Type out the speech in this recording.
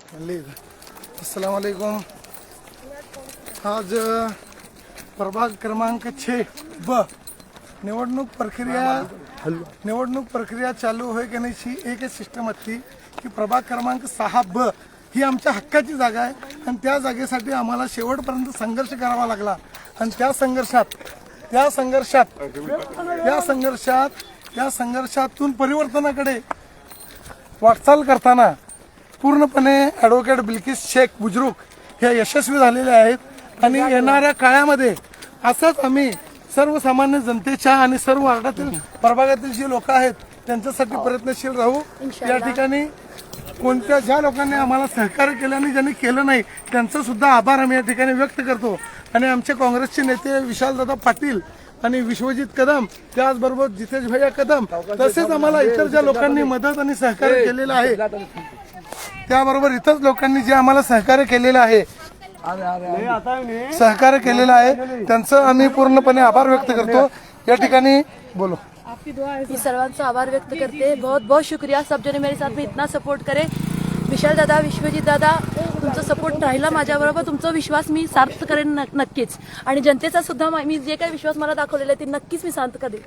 अस्सलाम वालेकुम। आज प्रभाग क्रमांक 6 ब निवडणूक प्रक्रिया चालू होय घेण्याची एकच सिस्टम असती की प्रभाग क्रमांक 6 ब ही आमच्या हक्काची जागा आहे आणि त्या जागेसाठी आम्हाला शेवटपर्यंत संघर्ष करावा लागला आणि त्या संघर्षातून परिवर्तनाकडे वाटचाल करताना पूर्णपणे ॲडव्होकेट बिल्किस शेख बुजुर्ग हे यशस्वी झालेले आहेत आणि येणाऱ्या काळामध्ये असंच आम्ही सर्वसामान्य जनतेच्या आणि सर्व वार्डातील प्रभागातील जी लोक आहेत त्यांच्यासाठी प्रयत्नशील राहू। या ठिकाणी ज्या लोकांनी आम्हाला सहकार्य केलं आणि ज्यांनी केलं नाही त्यांचा सुद्धा आभार आम्ही या ठिकाणी व्यक्त करतो। आणि आमचे काँग्रेसचे नेते विशालदादा पाटील आणि विश्वजित कदम त्याचबरोबर जितेश भैया कदम तसेच आम्हाला इतर ज्या लोकांनी मदत आणि सहकार्य केलेलं आहे त्याबरोबर इतर लोकांनी जे आम्हाला सहकार्य केलेलं आहे त्यांचं आम्ही पूर्णपणे आभार व्यक्त करतो। या ठिकाणी बोलो मी सर्वांचा आभार व्यक्त करते। बहुत बहुत शुक्रिया सब जने मेरे साथ में इतना सपोर्ट करे। विशाल दादा, विश्वजित दादा, तुमचा सपोर्ट राहिला माझ्याबरोबर, तुमचा विश्वास मी सार्थ करेन नक्कीच आणि जनतेचा सुद्धा मी जे काही विश्वास मला दाखवलेला आहे ते नक्कीच मी सार्थ करेन।